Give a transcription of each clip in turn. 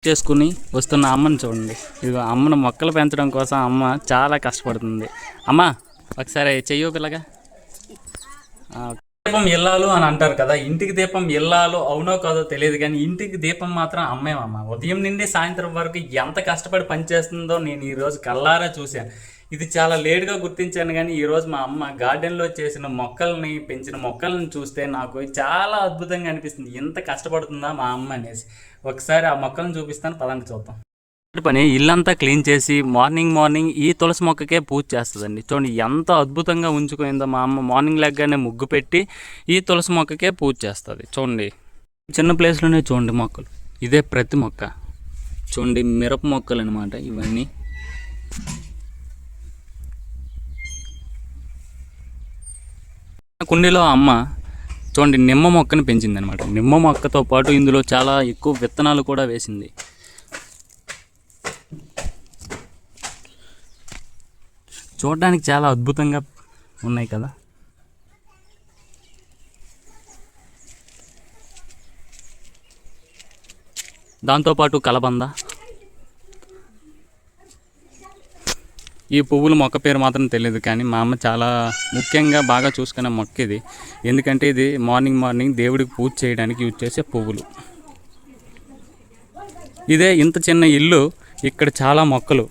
చేసుకుని వస్తున్న అమ్మని చూడండి. ఇదిగో అమ్మను మొక్కలు పెంచడం కోసం అమ్మ చాలా కష్టపడుతుంది. అమ్మ ఒకసారి చెయ్యో పిల్లగా. దీపం ఇల్లాలు అని అంటారు కదా, ఇంటికి దీపం ఇల్లాలు అవునో కాదో తెలియదు కానీ ఇంటికి దీపం మాత్రం అమ్మేమమ్మ. ఉదయం నుండి సాయంత్రం వరకు ఎంత కష్టపడి పనిచేస్తుందో నేను ఈరోజు కల్లారా చూశాను. ఇది చాలా లేట్గా గుర్తించాను కానీ ఈరోజు మా అమ్మ గార్డెన్లో చేసిన మొక్కల్ని పెంచిన మొక్కలను చూస్తే నాకు చాలా అద్భుతంగా అనిపిస్తుంది. ఎంత కష్టపడుతుందా మా అమ్మ అనేసి. ఒకసారి ఆ మొక్కలను చూపిస్తాను, పదండి చూద్దాం. పని ఇల్లంతా క్లీన్ చేసి మార్నింగ్ ఈ తులసి మొక్కకే పూజ చేస్తుందండి. చూడండి ఎంత అద్భుతంగా ఉంచుకుందో మా అమ్మ. మార్నింగ్ లెగ్గానే ముగ్గు పెట్టి ఈ తులసి మొక్కకే పూజ చేస్తుంది. చూడండి చిన్న ప్లేస్లోనే చూడండి మొక్కలు. ఇదే ప్రతి మొక్క చూడండి, మిరప మొక్కలు అనమాట ఇవన్నీ. కుండీలో అమ్మ చూడండి నిమ్మ మొక్కని పెంచింది అనమాట. నిమ్మ మొక్కతో పాటు ఇందులో చాలా ఎక్కువ విత్తనాలు కూడా వేసింది. చూడడానికి చాలా అద్భుతంగా ఉన్నాయి కదా. దాంతోపాటు కలబంద. ఈ పువ్వుల మొక్క పేరు మాత్రం తెలియదు కానీ మా అమ్మ చాలా ముఖ్యంగా బాగా చూసుకునే మొక్క ఇది. ఎందుకంటే ఇది మార్నింగ్ దేవుడికి పూజ చేయడానికి యూజ్ చేసే పువ్వులు. ఇదే ఇంత చిన్న ఇల్లు, ఇక్కడ చాలా మొక్కలు.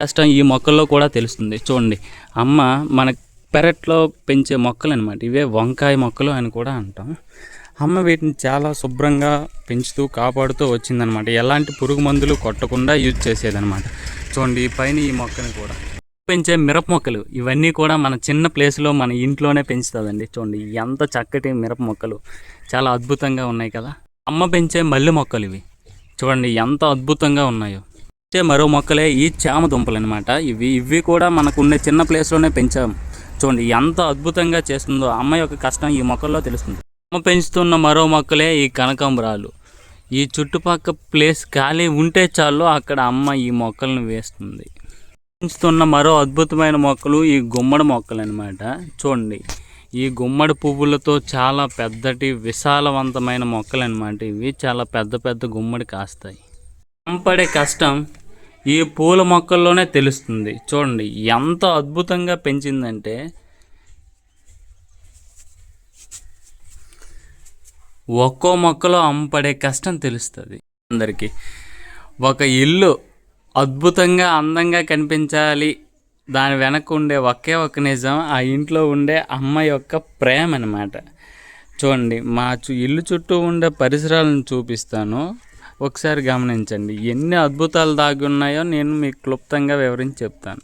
కష్టం ఈ మొక్కల్లో కూడా తెలుస్తుంది. చూడండి అమ్మ మన పెరట్లో పెంచే మొక్కలు అనమాట. ఇవే వంకాయ మొక్కలు అని కూడా అంటాం. అమ్మ వీటిని చాలా శుభ్రంగా పెంచుతూ కాపాడుతూ వచ్చిందనమాట. ఎలాంటి పురుగు మందులు కొట్టకుండా యూజ్ చేసేదనమాట. చూడండి పైన ఈ మొక్కని కూడా పెంచే మిరప మొక్కలు. ఇవన్నీ కూడా మన చిన్న ప్లేస్లో మన ఇంట్లోనే పెంచుతుందండి. చూడండి ఎంత చక్కటి మిరప మొక్కలు, చాలా అద్భుతంగా ఉన్నాయి కదా. అమ్మ పెంచే మల్లె మొక్కలు ఇవి. చూడండి ఎంత అద్భుతంగా ఉన్నాయో. పెంచే మరో మొక్కలే ఈ చామ దుంపలు అనమాట. ఇవి కూడా మనకు ఉండే చిన్న ప్లేస్లోనే పెంచాము. చూడండి ఎంత అద్భుతంగా చేస్తుందో. అమ్మ యొక్క కష్టం ఈ మొక్కల్లో తెలుస్తుంది. అమ్మ పెంచుతున్న మరో మొక్కలే ఈ కనకాంబరాలు. ఈ చుట్టుపక్కల ప్లేస్ ఖాళీ ఉంటే చాలు అక్కడ అమ్మ ఈ మొక్కలను వేస్తుంది. పెంచుతున్న మరో అద్భుతమైన మొక్కలు ఈ గుమ్మడి మొక్కలు అనమాట. చూడండి ఈ గుమ్మడి పువ్వులతో చాలా పెద్దటి విశాలవంతమైన మొక్కలు అనమాట. ఇవి చాలా పెద్ద గుమ్మడి కాస్తాయి. పడే కష్టం ఈ పూల మొక్కల్లోనే తెలుస్తుంది. చూడండి ఎంత అద్భుతంగా పెంచిందంటే ఒక్కో మొక్కలో అమ్మపడే కష్టం తెలుస్తుంది అందరికీ. ఒక ఇల్లు అద్భుతంగా అందంగా కనిపించాలి, దాని వెనక ఉండే ఒకే ఒక నిజం ఆ ఇంట్లో ఉండే అమ్మ యొక్క ప్రేమ అన్నమాట. చూడండి మా ఇల్లు చుట్టూ ఉండే పరిసరాలను చూపిస్తాను, ఒకసారి గమనించండి. ఎన్ని అద్భుతాలు దాగి ఉన్నాయో నేను మీకు క్లుప్తంగా వివరించి చెప్తాను.